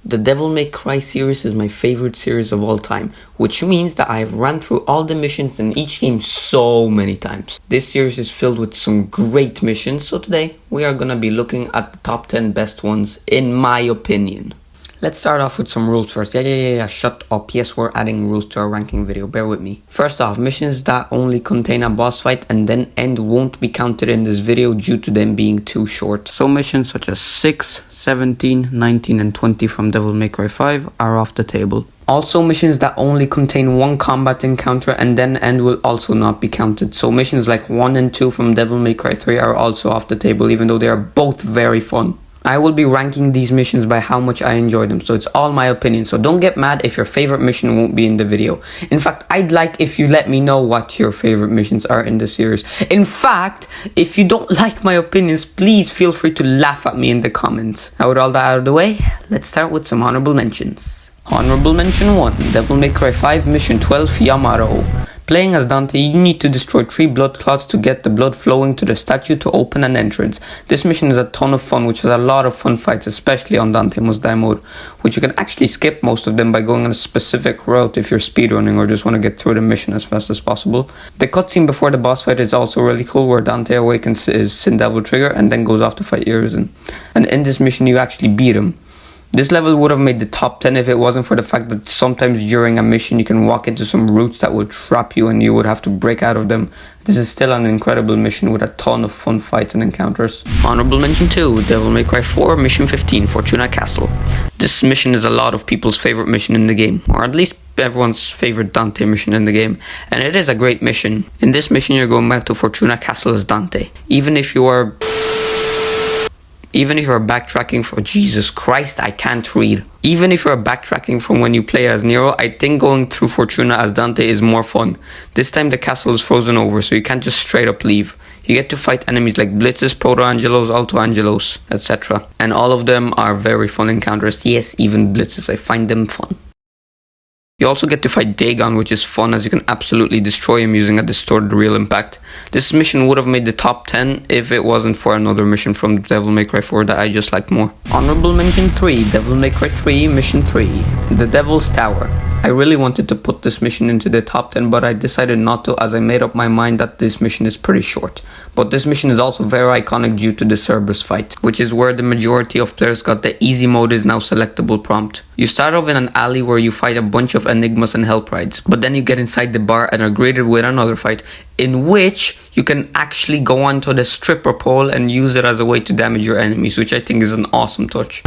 The Devil May Cry series is my favorite series of all time, which means that I have run through all the missions in each game so many times. This series is filled with some great missions, so today we are gonna be looking at the top 10 best ones in my opinion. Let's start off with some rules first. Yeah, shut up. Yes, we're adding rules to our ranking video, bear with me. First off, missions that only contain a boss fight and then end won't be counted in this video due to them being too short. So missions such as 6, 17, 19 and 20 from Devil May Cry 5 are off the table. Also, missions that only contain one combat encounter and then end will also not be counted. So missions like 1 and 2 from Devil May Cry 3 are also off the table, even though they are both very fun. I will be ranking these missions by how much I enjoy them, so it's all my opinion, so don't get mad if your favorite mission won't be in the video. In fact, I'd like if you let me know what your favorite missions are in the series. In fact, if you don't like my opinions, please feel free to laugh at me in the comments. Now with all that out of the way, let's start with some honorable mentions. Honorable mention 1, Devil May Cry 5 Mission 12 Yamaro. Playing as Dante, you need to destroy 3 blood clots to get the blood flowing to the statue to open an entrance. This mission is a ton of fun, which has a lot of fun fights, especially on Dante Must Die mode, which you can actually skip most of them by going on a specific route if you're speedrunning or just want to get through the mission as fast as possible. The cutscene before the boss fight is also really cool, where Dante awakens his Sin Devil trigger and then goes off to fight Urizen. And in this mission you actually beat him. This level would have made the top 10 if it wasn't for the fact that sometimes during a mission you can walk into some routes that will trap you and you would have to break out of them. This is still an incredible mission with a ton of fun fights and encounters. Honorable mention 2, Devil May Cry 4 Mission 15 Fortuna Castle. This mission is a lot of people's favorite mission in the game, or at least everyone's favorite Dante mission in the game, and it is a great mission. In this mission you're going back to Fortuna Castle as Dante. Even if you are backtracking for Jesus Christ, I can't read. Even if you're backtracking from when you play as Nero, I think going through Fortuna as Dante is more fun. This time the castle is frozen over, so you can't just straight up leave. You get to fight enemies like Blitzes, Proto-Angelos, Alto-Angelos, etc. And all of them are very fun encounters. Yes, even Blitzes, I find them fun. You also get to fight Dagon, which is fun as you can absolutely destroy him using a distorted real impact. This mission would have made the top 10 if it wasn't for another mission from Devil May Cry 4 that I just liked more. Honorable mention 3, Devil May Cry 3 Mission 3, The Devil's Tower. I really wanted to put this mission into the top 10, but I decided not to as I made up my mind that this mission is pretty short. But this mission is also very iconic due to the Cerberus fight, which is where the majority of players got the easy mode is now selectable prompt. You start off in an alley where you fight a bunch of enigmas and help rides, but then you get inside the bar and are greeted with another fight, in which you can actually go onto the stripper pole and use it as a way to damage your enemies, which I think is an awesome touch.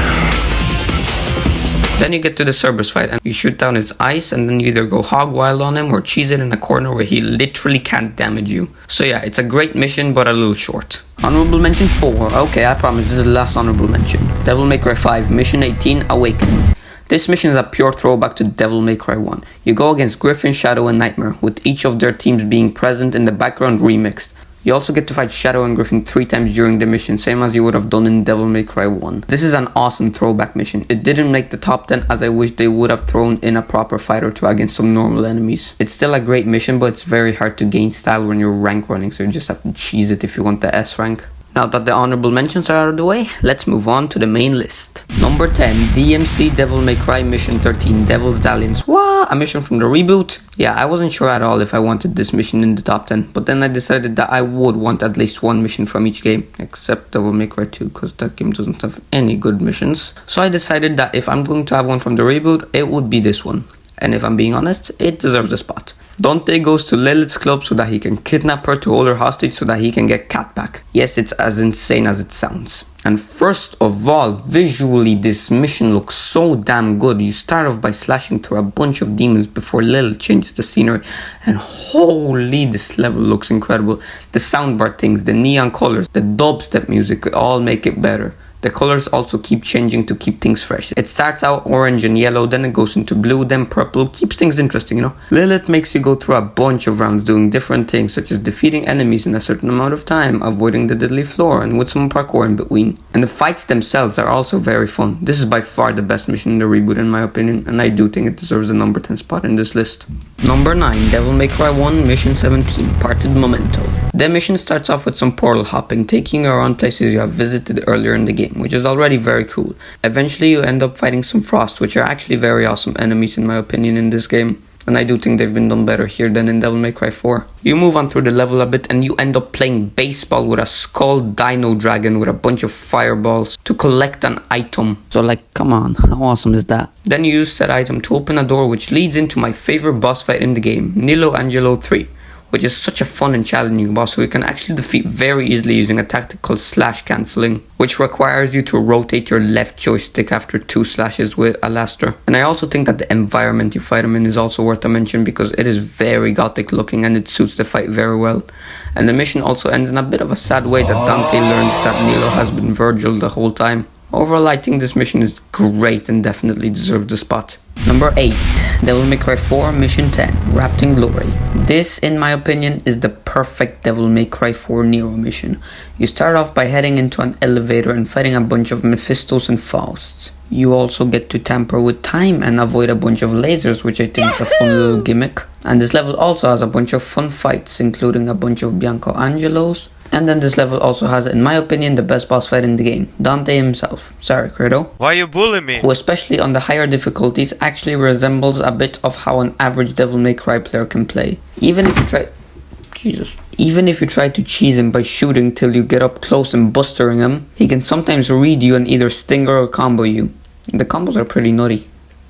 Then you get to the Cerberus fight and you shoot down his ice and then you either go hog wild on him or cheese it in a corner where he literally can't damage you. So yeah, it's a great mission but a little short. Honorable mention 4, okay I promise this is the last honorable mention. Devil May Cry 5 Mission 18 Awakening. This mission is a pure throwback to Devil May Cry 1. You go against Griffin, Shadow and Nightmare, with each of their teams being present in the background remixed. You also get to fight Shadow and Griffin 3 times during the mission, same as you would have done in Devil May Cry 1. This is an awesome throwback mission. It didn't make the top 10 as I wish they would have thrown in a proper fight or two against some normal enemies. It's still a great mission, but it's very hard to gain style when you're rank running, so you just have to cheese it if you want the S rank. Now that the honorable mentions are out of the way, let's move on to the main list. Number 10, DMC Devil May Cry Mission 13 Devil's Dalliance. What? A mission from the reboot? Yeah, I wasn't sure at all if I wanted this mission in the top 10, but then I decided that I would want at least one mission from each game, except Devil May Cry 2, because that game doesn't have any good missions. So I decided that if I'm going to have one from the reboot, it would be this one. And if I'm being honest, it deserves a spot. Dante goes to Lilith's club so that he can kidnap her to hold her hostage so that he can get Cat back. Yes, it's as insane as it sounds. And first of all, visually this mission looks so damn good. You start off by slashing through a bunch of demons before Lilith changes the scenery, and holy, this level looks incredible. The soundbar things, the neon colors, the dubstep music all make it better. The colors also keep changing to keep things fresh. It starts out orange and yellow, then it goes into blue, then purple. Keeps things interesting, you know. Lilith makes you go through a bunch of rounds doing different things, such as defeating enemies in a certain amount of time, avoiding the deadly floor, and with some parkour in between. And the fights themselves are also very fun. This is by far the best mission in the reboot in my opinion, and I do think it deserves the number 10 spot in this list. Number 9, Devil May Cry 1 Mission 17 Parted Memento. The mission starts off with some portal hopping, taking you around places you have visited earlier in the game, which is already very cool. Eventually you end up fighting some Frost, which are actually very awesome enemies in my opinion in this game. And I do think they've been done better here than in Devil May Cry 4. You move on through the level a bit and you end up playing baseball with a skull dino dragon with a bunch of fireballs to collect an item. So like, come on, how awesome is that? Then you use that item to open a door which leads into my favorite boss fight in the game, Nilo Angelo 3. Which is such a fun and challenging boss who you can actually defeat very easily using a tactic called slash cancelling, which requires you to rotate your left joystick after 2 slashes with Alastor. And I also think that the environment you fight him in is also worth a mention because it is very gothic looking and it suits the fight very well. And the mission also ends in a bit of a sad way that Dante learns that Nilo has been Virgil the whole time. Overall, I think this mission is great and definitely deserves the spot. Number 8, Devil May Cry 4 Mission 10, Wrapped in Glory. This, in my opinion, is the perfect Devil May Cry 4 Nero mission. You start off by heading into an elevator and fighting a bunch of Mephistos and Fausts. You also get to tamper with time and avoid a bunch of lasers, which I think is a fun little gimmick. And this level also has a bunch of fun fights, including a bunch of Bianco Angelos. And then this level also has, in my opinion, the best boss fight in the game, Dante himself. Sorry, Credo. Why you bully me? Who, especially on the higher difficulties, actually resembles a bit of how an average Devil May Cry player can play. Even if you try to cheese him by shooting till you get up close and bustering him, he can sometimes read you and either stinger or combo you. The combos are pretty nutty.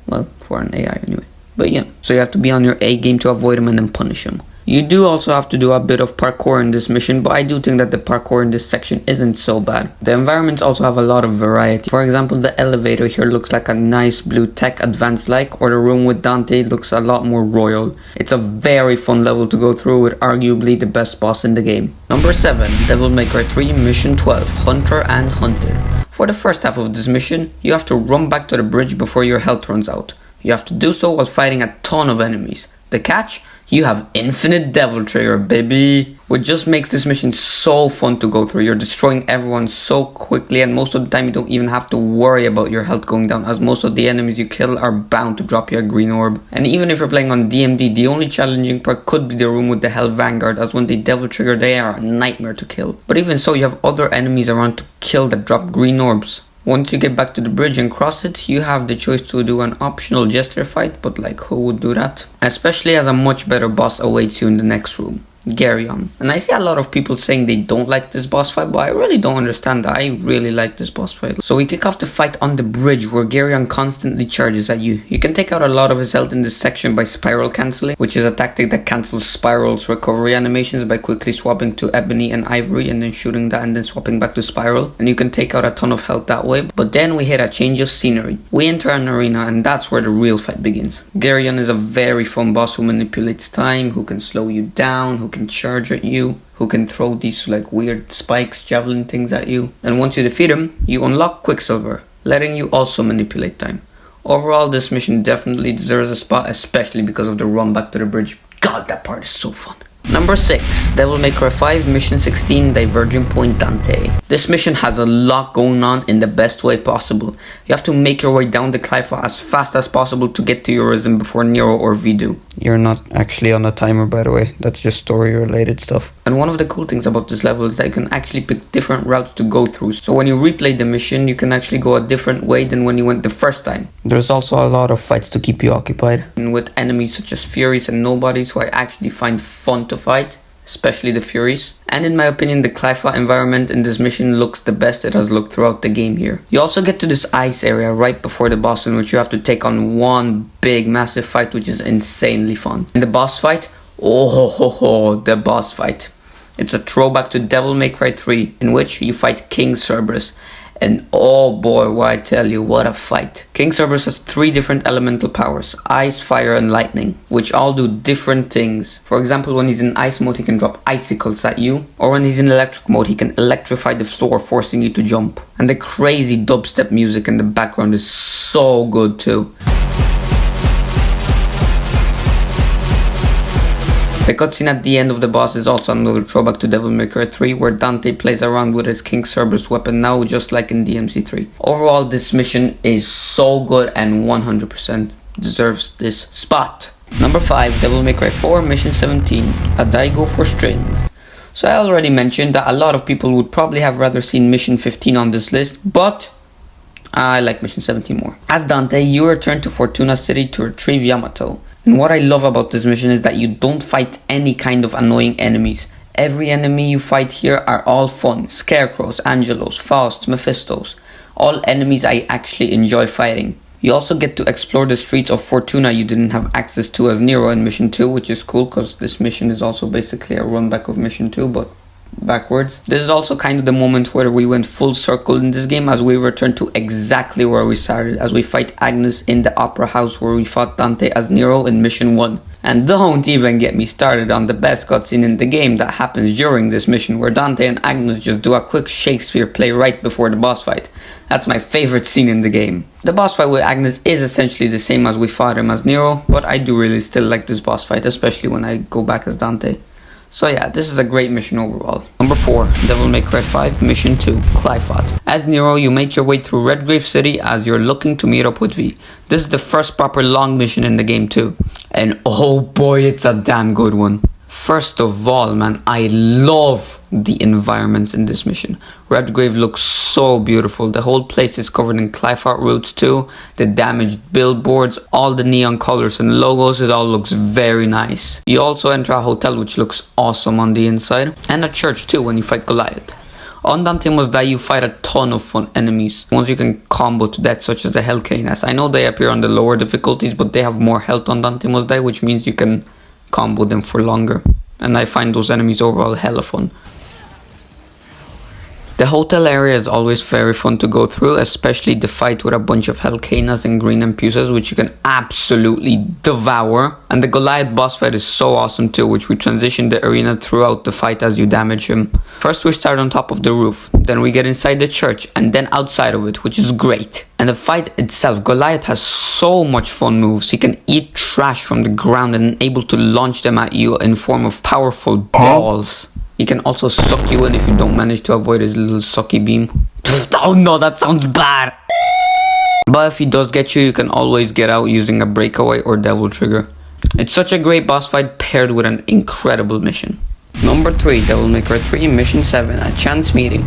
Well, for an AI anyway. But yeah, so you have to be on your A game to avoid him and then punish him. You do also have to do a bit of parkour in this mission, but I do think that the parkour in this section isn't so bad. The environments also have a lot of variety. For example, the elevator here looks like a nice blue tech advanced like, or the room with Dante looks a lot more royal. It's a very fun level to go through with arguably the best boss in the game. Number 7, Devil May Cry 3 Mission 12, Hunter and Hunted. For the first half of this mission, you have to run back to the bridge before your health runs out. You have to do so while fighting a ton of enemies. The catch? You have infinite Devil Trigger, baby! Which just makes this mission so fun to go through. You're destroying everyone so quickly, and most of the time you don't even have to worry about your health going down, as most of the enemies you kill are bound to drop you a green orb. And even if you're playing on DMD, the only challenging part could be the room with the Hell Vanguard, as when they Devil Trigger they are a nightmare to kill. But even so, you have other enemies around to kill that drop green orbs. Once you get back to the bridge and cross it, you have the choice to do an optional Jester fight, but like, who would do that? Especially as a much better boss awaits you in the next room, Geryon. And I see a lot of people saying they don't like this boss fight, but I really don't understand that. I really like this boss fight. So we kick off the fight on the bridge where Geryon constantly charges at you. You can take out a lot of his health in this section by spiral cancelling, which is a tactic that cancels Spiral's recovery animations by quickly swapping to Ebony and Ivory and then shooting that and then swapping back to Spiral. And you can take out a ton of health that way. But then we hit a change of scenery. We enter an arena and that's where the real fight begins. Geryon is a very fun boss who manipulates time, who can slow you down, who can charge at you, who can throw these like weird spikes, javelin things at you. And once you defeat him, you unlock Quicksilver, letting you also manipulate time. Overall, this mission definitely deserves a spot, especially because of the run back to the bridge. God, that part is so fun. Number 6, Devil May Cry 5 Mission 16 Diverging Point Dante. This mission has a lot going on in the best way possible. You have to make your way down the Clypha as fast as possible to get to Urizen before Nero or V do. You're not actually on a timer, by the way. That's just story related stuff. And one of the cool things about this level is that you can actually pick different routes to go through. So when you replay the mission, you can actually go a different way than when you went the first time. There's also a lot of fights to keep you occupied. And with enemies such as Furies and Nobodies who I actually find fun to fight, especially the Furies. And in my opinion, the Clypha environment in this mission looks the best it has looked throughout the game here. You also get to this ice area right before the boss, in which you have to take on one big massive fight, which is insanely fun. In the boss fight, the boss fight. It's a throwback to Devil May Cry 3, in which you fight King Cerberus. And oh boy, what I tell you, what a fight. King Cerberus has 3 different elemental powers, ice, fire and lightning, which all do different things. For example, when he's in ice mode, he can drop icicles at you, or when he's in electric mode, he can electrify the floor, forcing you to jump. And the crazy dubstep music in the background is so good too. The cutscene at the end of the boss is also another throwback to Devil May Cry 3, where Dante plays around with his King Cerberus weapon now, just like in DMC3. Overall, this mission is so good and 100% deserves this spot. Number 5, Devil May Cry 4 Mission 17, A Daigo for Strings. So I already mentioned that a lot of people would probably have rather seen Mission 15 on this list, but I like Mission 17 more. As Dante, you return to Fortuna City to retrieve Yamato. And what I love about this mission is that you don't fight any kind of annoying enemies. Every enemy you fight here are all fun. Scarecrows, Angelos, Fausts, Mephistos. All enemies I actually enjoy fighting. You also get to explore the streets of Fortuna you didn't have access to as Nero in Mission 2, which is cool because this mission is also basically a run back of Mission 2, but backwards. This is also kind of the moment where we went full circle in this game, as we return to exactly where we started, as we fight Agnes in the opera house where we fought Dante as Nero in Mission 1. And don't even get me started on the best cutscene in the game that happens during this mission, where Dante and Agnes just do a quick Shakespeare play right before the boss fight. That's my favorite scene in the game. The boss fight with Agnes is essentially the same as we fought him as Nero, but I do really still like this boss fight, especially when I go back as Dante. So yeah, this is a great mission overall. Number 4, Devil May Cry 5, Mission 2, Qliphoth. As Nero, you make your way through Redgrave City as you're looking to meet up with V. This is the first proper long mission in the game too. And oh boy, it's a damn good one. First of all, man, I love the environments in this mission. Redgrave looks so beautiful. The whole place is covered in Qliphoth roots too. The damaged billboards, all the neon colors and logos, it all looks very nice. You also enter a hotel which looks awesome on the inside. And a church too when you fight Goliath. On Dante Must Die, you fight a ton of fun enemies, ones you can combo to death, such as the Hellcanes. I know they appear on the lower difficulties, but they have more health on Dante Must Die, which means you can combo them for longer, and I find those enemies overall hella fun. The hotel area is always very fun to go through, especially the fight with a bunch of Hellcanes and Green Empusas, which you can absolutely devour. And the Goliath boss fight is so awesome too, which we transition the arena throughout the fight as you damage him. First we start on top of the roof, then we get inside the church, and then outside of it, which is great. And the fight itself, Goliath has so much fun moves. He can eat trash from the ground and able to launch them at you in form of powerful balls. He can also suck you in if you don't manage to avoid his little sucky beam. Oh no, that sounds bad. But if he does get you, you can always get out using a breakaway or devil trigger. It's such a great boss fight paired with an incredible mission. Number 3, Devil May Cry 3, Mission 7, A Chance Meeting.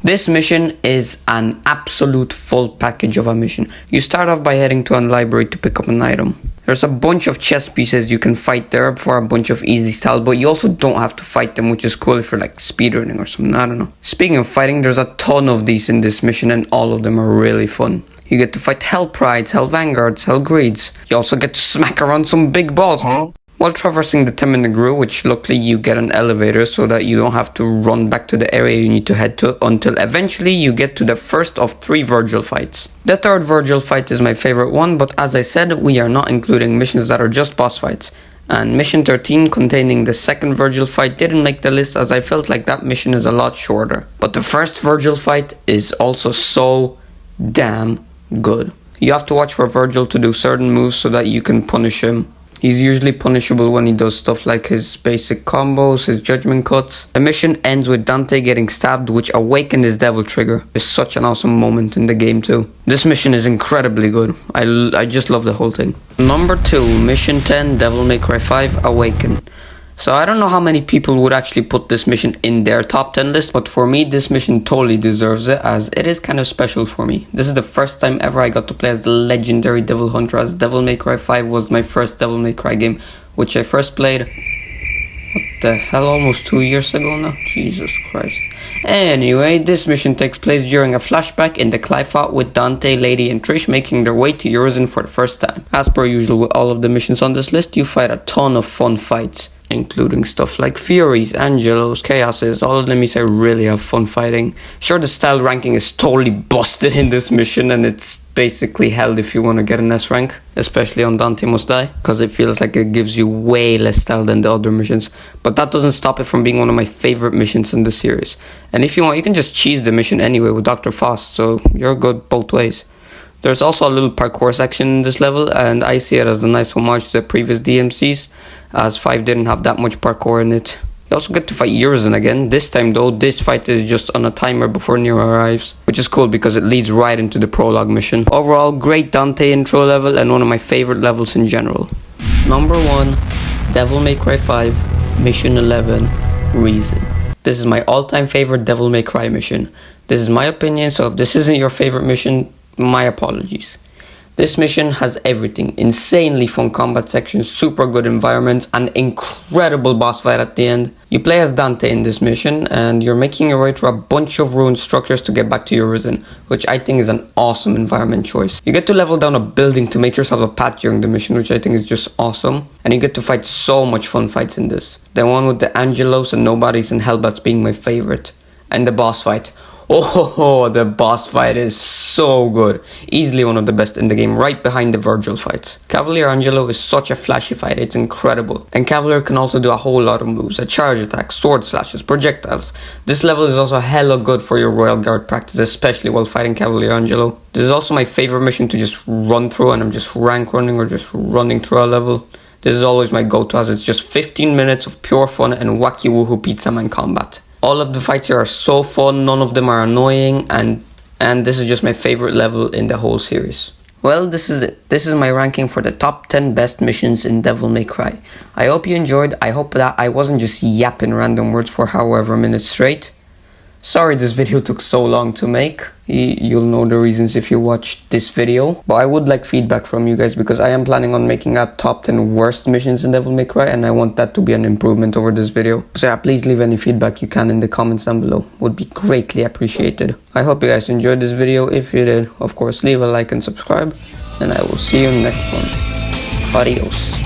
This mission is an absolute full package of a mission. You start off by heading to a library to pick up an item. There's a bunch of chess pieces you can fight there for a bunch of easy style, but you also don't have to fight them, which is cool if you're like speedrunning or something, I don't know. Speaking of fighting, there's a ton of these in this mission and all of them are really fun. You get to fight Hell Prides, Hell Vanguards, Hell Greeds. You also get to smack around some big balls. While traversing the Temenegru, which luckily you get an elevator so that you don't have to run back to the area you need to head to until eventually you get to the first of 3 Virgil fights. The third Virgil fight is my favorite one, but as I said, we are not including missions that are just boss fights. And Mission 13, containing the second Virgil fight, didn't make the list as I felt like that mission is a lot shorter. But the first Virgil fight is also so damn good. You have to watch for Virgil to do certain moves so that you can punish him. He's usually punishable when he does stuff like his basic combos, his judgment cuts. The mission ends with Dante getting stabbed, which awakened his devil trigger. It's such an awesome moment in the game too. This mission is incredibly good. I just love the whole thing. Number 2, Mission 10, Devil May Cry 5, Awaken. So I don't know how many people would actually put this mission in their top 10 list, but for me this mission totally deserves it, as it is kind of special for me. This is the first time ever I got to play as the legendary Devil Hunter, as Devil May Cry 5 was my first Devil May Cry game, which I first played, what the hell, almost 2 years ago now? Jesus Christ. Anyway, this mission takes place during a flashback in the Qliphoth with Dante, Lady and Trish making their way to Urizen for the first time. As per usual with all of the missions on this list, you fight a ton of fun fights, including stuff like Furies, Angelos, Chaoses. All of them I really have fun fighting. Sure, the style ranking is totally busted in this mission, and it's basically held if you want to get an S rank, especially on Dante Must Die, because it feels like it gives you way less style than the other missions. But that doesn't stop it from being one of my favorite missions in the series. And if you want, you can just cheese the mission anyway with Dr. Faust, so you're good both ways. There's also a little parkour section in this level, and I see it as a nice homage to the previous DMCs, as 5 didn't have that much parkour in it. You also get to fight Urizen again. This time though, this fight is just on a timer before Nero arrives, which is cool because it leads right into the prologue mission. Overall, great Dante intro level and one of my favorite levels in general. Number 1, Devil May Cry 5, Mission 11, Reason. This is my all-time favorite Devil May Cry mission. This is my opinion, so if this isn't your favorite mission, my apologies. This mission has everything: insanely fun combat sections, super good environments, and incredible boss fight at the end. You play as Dante in this mission, and you're making your way through a bunch of ruined structures to get back to Urizen, which I think is an awesome environment choice. You get to level down a building to make yourself a path during the mission, which I think is just awesome. And you get to fight so much fun fights in this. The one with the Angelos and Nobodies and Hellbats being my favorite. And the boss fight. Oh, the boss fight is so good. Easily one of the best in the game, right behind the Virgil fights. Cavalier Angelo is such a flashy fight, it's incredible. And Cavalier can also do a whole lot of moves, a charge attack, sword slashes, projectiles. This level is also hella good for your Royal Guard practice, especially while fighting Cavalier Angelo. This is also my favorite mission to just run through, and I'm just rank running or just running through a level. This is always my go-to, as it's just 15 minutes of pure fun and wacky woohoo pizza man combat. All of the fights here are so fun, none of them are annoying, and this is just my favorite level in the whole series. Well, this is it. This is my ranking for the top 10 best missions in Devil May Cry. I hope you enjoyed. I hope that I wasn't just yapping random words for however minutes straight. Sorry this video took so long to make. You'll know the reasons if you watched this video. But I would like feedback from you guys, because I am planning on making a top 10 worst missions in Devil May Cry, and I want that to be an improvement over this video. So yeah, please leave any feedback you can in the comments down below. Would be greatly appreciated. I hope you guys enjoyed this video. If you did, of course, leave a like and subscribe. And I will see you in the next one. Adios.